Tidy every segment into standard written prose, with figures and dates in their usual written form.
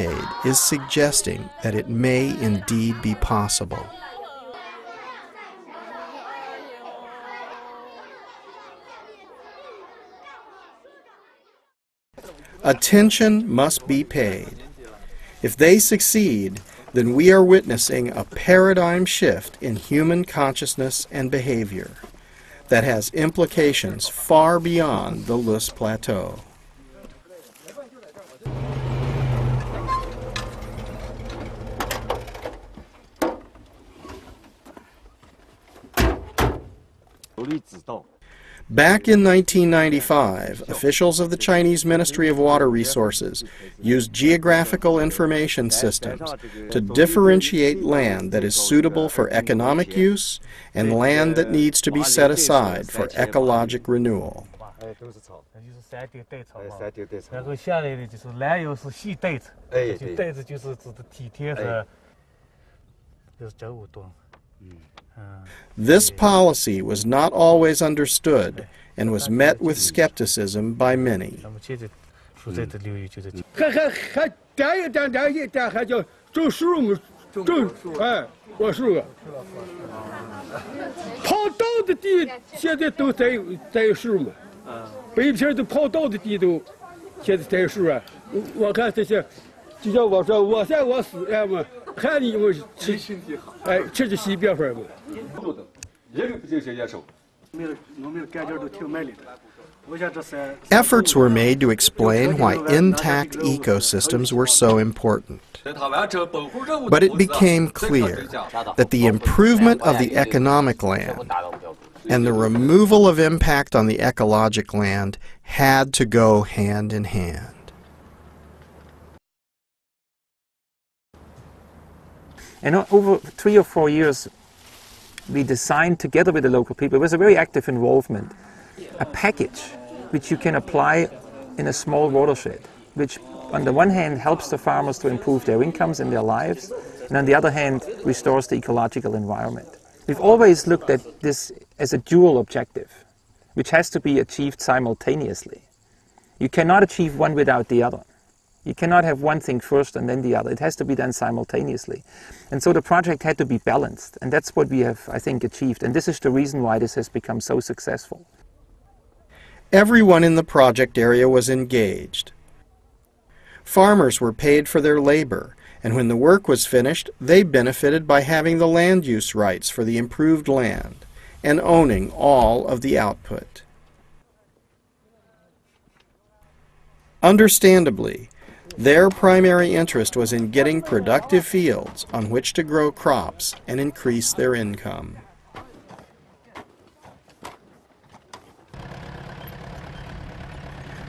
decade is suggesting that it may indeed be possible. Attention must be paid. If they succeed, then we are witnessing a paradigm shift in human consciousness and behavior that has implications far beyond the Loess Plateau. Back in 1995, officials of the Chinese Ministry of Water Resources used geographical information systems to differentiate land that is suitable for economic use and land that needs to be set aside for ecologic renewal. This policy was not always understood and was met with skepticism by many. Efforts were made to explain why intact ecosystems were so important. But it became clear that the improvement of the economic land and the removal of impact on the ecologic land had to go hand in hand. And over 3 or 4 years, we designed together with the local people, it was a very active involvement, a package which you can apply in a small watershed, which on the one hand helps the farmers to improve their incomes and their lives, and on the other hand restores the ecological environment. We've always looked at this as a dual objective, which has to be achieved simultaneously. You cannot achieve one without the other. You cannot have one thing first and then the other. It has to be done simultaneously. And so the project had to be balanced. And that's what we have, I think, achieved. And this is the reason why this has become so successful. Everyone in the project area was engaged. Farmers were paid for their labor, and when the work was finished, they benefited by having the land use rights for the improved land and owning all of the output. Understandably, their primary interest was in getting productive fields on which to grow crops and increase their income.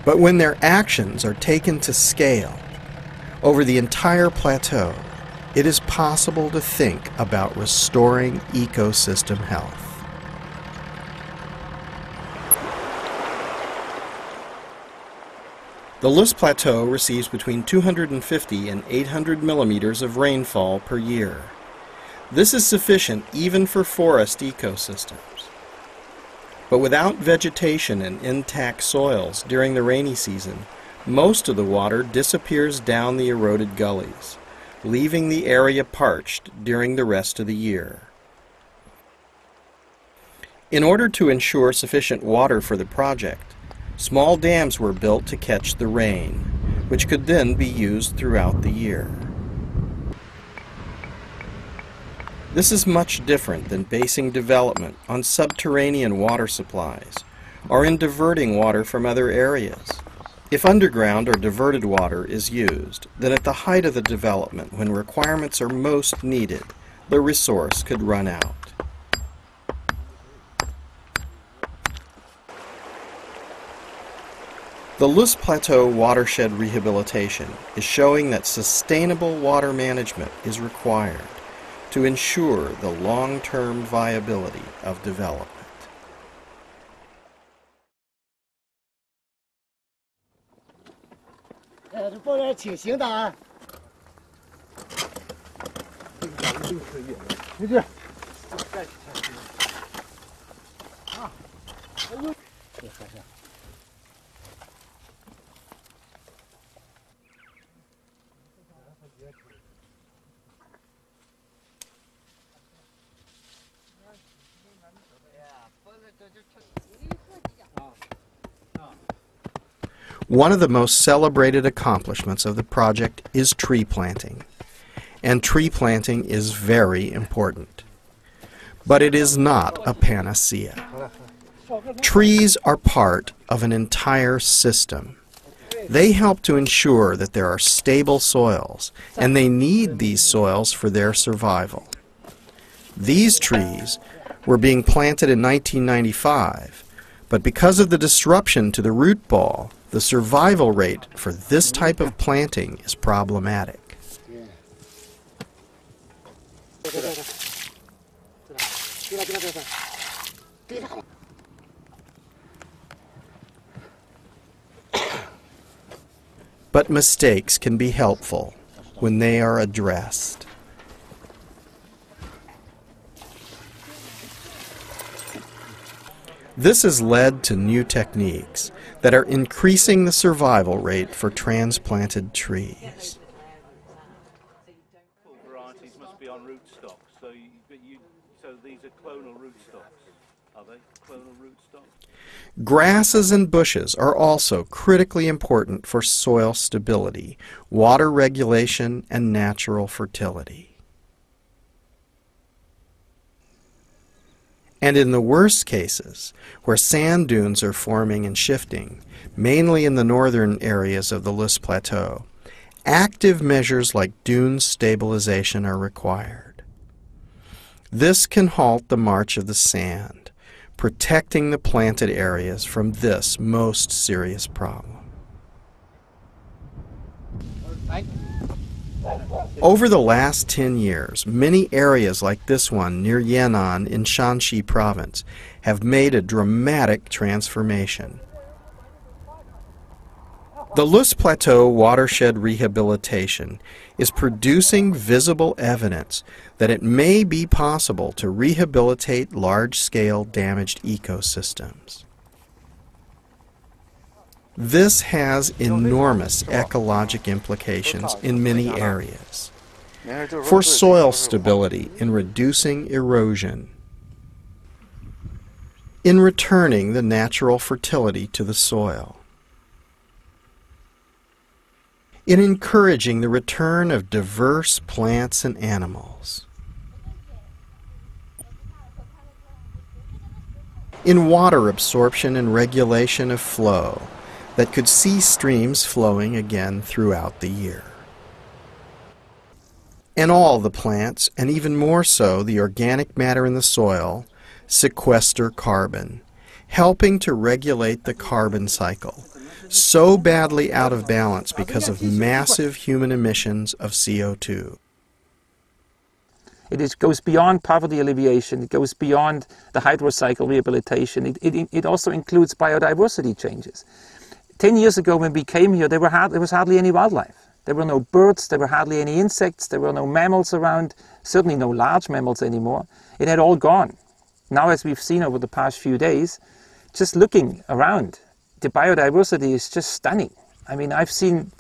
But when their actions are taken to scale, over the entire plateau, it is possible to think about restoring ecosystem health. The Loess Plateau receives between 250 and 800 millimeters of rainfall per year. This is sufficient even for forest ecosystems. But without vegetation and intact soils during the rainy season, most of the water disappears down the eroded gullies, leaving the area parched during the rest of the year. In order to ensure sufficient water for the project, small dams were built to catch the rain, which could then be used throughout the year. This is much different than basing development on subterranean water supplies or in diverting water from other areas. If underground or diverted water is used, then at the height of the development, when requirements are most needed, the resource could run out. The Loess Plateau Watershed Rehabilitation is showing that sustainable water management is required to ensure the long-term viability of development. One of the most celebrated accomplishments of the project is tree planting. And tree planting is very important. But it is not a panacea. Trees are part of an entire system. They help to ensure that there are stable soils, and they need these soils for their survival. These trees were being planted in 1995, but because of the disruption to the root ball, the survival rate for this type of planting is problematic. But mistakes can be helpful when they are addressed. This has led to new techniques that are increasing the survival rate for transplanted trees. Varieties must be on rootstocks, so these are clonal rootstocks. Are they clonal rootstocks? Grasses and bushes are also critically important for soil stability, water regulation, and natural fertility. And in the worst cases, where sand dunes are forming and shifting, mainly in the northern areas of the Loess Plateau, active measures like dune stabilization are required. This can halt the march of the sand, protecting the planted areas from this most serious problem. Over the last 10 years, many areas like this one near Yan'an in Shanxi province have made a dramatic transformation. The Loess Plateau Watershed Rehabilitation is producing visible evidence that it may be possible to rehabilitate large-scale damaged ecosystems. This has enormous ecologic implications in many areas. For soil stability in reducing erosion, in returning the natural fertility to the soil, in encouraging the return of diverse plants and animals, in water absorption and regulation of flow that could see streams flowing again throughout the year. And all the plants, and even more so the organic matter in the soil, sequester carbon, helping to regulate the carbon cycle, so badly out of balance because of massive human emissions of CO2. It goes beyond poverty alleviation, it goes beyond the hydrocycle rehabilitation, it also includes biodiversity changes. 10 years ago when we came here, there was hardly any wildlife. There were no birds, there were hardly any insects, there were no mammals around, certainly no large mammals anymore. It had all gone. Now, as we've seen over the past few days, just looking around, the biodiversity is just stunning. I mean, I've seen